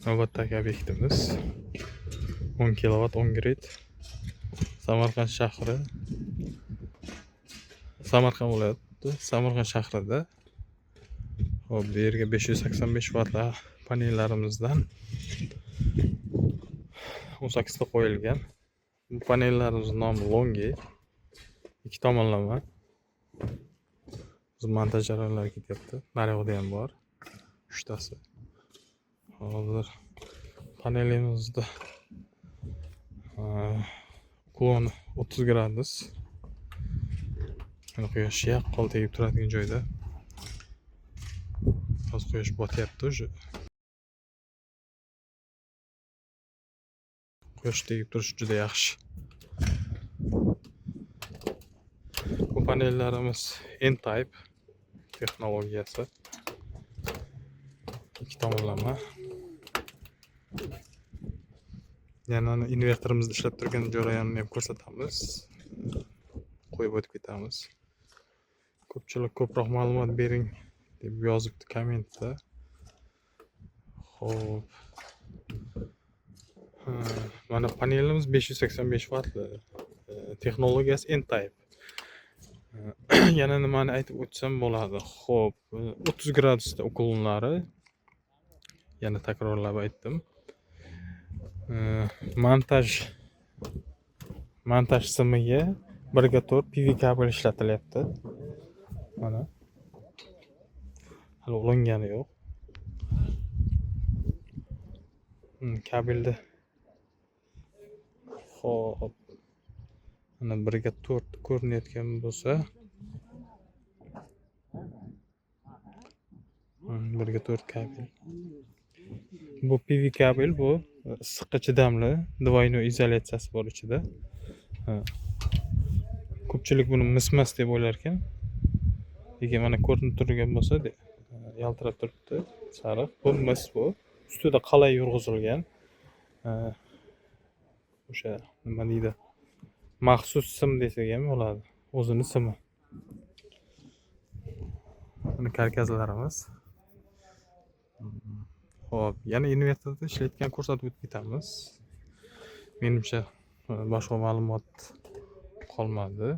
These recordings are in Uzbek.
Navbatdagi obyektimiz 10 kilovat 10 grid. Samarqand shahri. Samarqand viloyati, Samarqand shahrida. Hop, bu yerga 585 vatli panellarimizdan 18 ta qo'yilgan. Bu panellarimiz nomi Longi. Ikki tomonlama. Biz montaj jarayonlari ketyapti. Naryoqda ham bor. 3 tasi. Hozir panelimizda uklon 30 gradus. Quyosh yaqqol tegib turadigan joyda. Hozir quyosh botyapti уже. Quyosh tegib turishi juda yaxshi. Bu panellarimiz N-type texnologiyasi. Ikki tomonlama. Yana invertorimizni ishlab turgan jarayonni ham ko'rsatamiz. Qo'yib o'tib ketamiz. Ko'pchilik ko'proq ma'lumot bering deb yozibdi kommentda. Xo'p. Mana panelimiz 585 vatli. Texnologiyasi N-type. Yana nimani aytib o'tsam bo'ladi. Xo'p, 30 gradusda uklonlari. Yana takrorlab aytdim. Montaj simiga 1/4 PV kabel ishlatilyapti. Mana. Hali ulangani yo'q. Kabelda. Xo'p. Mana 1/4 ko'rinayotgan bo'lsa, 1/4 kabel. Bu PV kabel, bu issiqqa chidamli, двойной izolyatsiyasi bor ichida. Ko'pchilik buni mismas deb o'ylar ekan. Lekin mana ko'rinib turgan bo'lsa, yaltirab turibdi, sariq. Bu mis bu. Ustida qalay yurg'izilgan. O'sha nima deydi? Maxsus sim desak ham bo'ladi. O'zini simi. Mana karkaslarimiz. Xo'p, yana invertorda ishlayotgan ko'rsatib o'tib ketamiz. Menimcha boshqa ma'lumot qolmadi,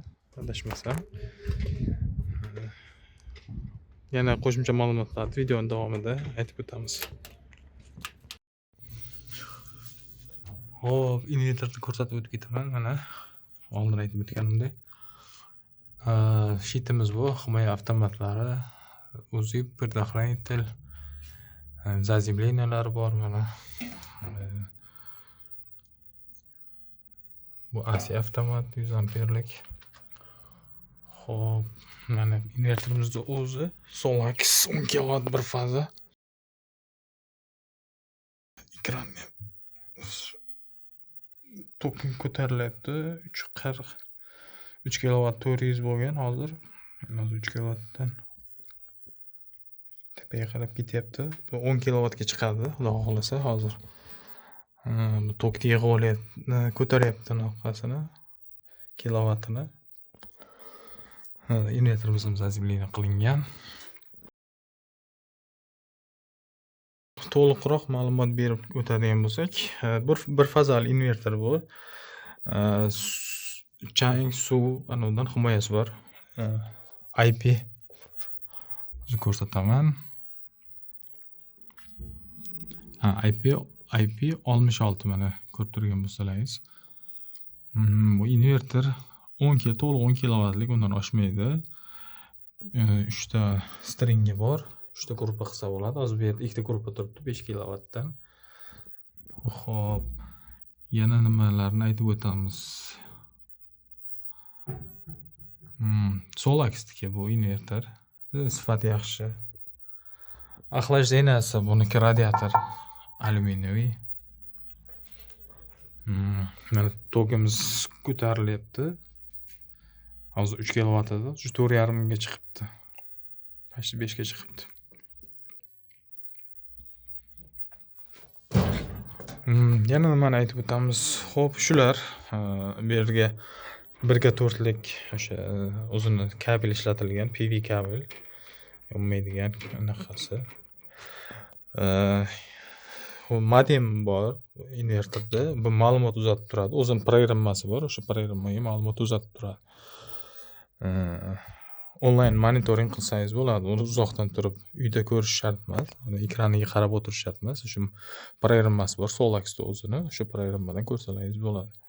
adashmasam. Yana qo'shimcha ma'lumotlarni videoning davomida aytib o'tamiz. Xo'p, invertorni ko'rsatib o'tib ketaman. Mana oldin aytib o'tganimdek. Shitimiz bu, himoya avtomatlari, uzib, предохранитель, zazemleniyalar bor mana. Bu AC avtomat 100 amperlik. Xo'p, mana invertorimizda o'zi Solax 10 kilovat bir faza. Ekran toki ko'tarilyapti. 3 kilovat 400 bo'lgan hozir. 3 kilovatdan tepaga qarab ketyapti. Bu 10 kilovatga chiqadi, xudo xolasa hozir. Bu tokni yig'ib olyapti, ko'taryapti nafasini, kilovatini. Invertorimiz zazemleniya qilingan. To'liqroq ma'lumot berib o'tadigan bo'lsak, bir fazali invertor bu. Chang, suv, anodan himoyasi bor. IP ko'rsataman. IP 66 mana ko'rib turgan bo'lsangiz. Bu invertor 10 kilovatlik, undan oshmaydi. 3 ta stringi bor. 3 ta gruppa qilsa bo'ladi. Hozir bu yerda 2 ta gruppa turibdi 5 kilovatdan. Xo'p, yana nimalarni aytib o'tamiz. Solax'niki bu invertor. Sifat yaxshi. Охлажденияsi buniki radiator alyuminiy. Mana tokimiz ko'tarilyapti. Hozir 3 kilovat edi, 4,5 ga chiqibdi. Почти 5 ga chiqibdi. Yana nimani aytib o'tamiz? Xo'p, shular. Bu yerga 1/4lik o'sha o'zini kabel ishlatilgan, PV kabel. Yonmaydigan anaqasi. modem bor inverterda. Bu ma'lumot uzatib turadi. O'zini programmasi bor. O'sha programmaga ma'lumot uzatib turadi. Onlayn monitoring qilsangiz bo'ladi. Uni uzoqdan turib uyda ko'rish shart emas. Ekraniga qarab o'tirish shart emas. O'sha programmasi bor, Solax'da o'zini. O'sha programmadan ko'rsalaringiz bo'ladi.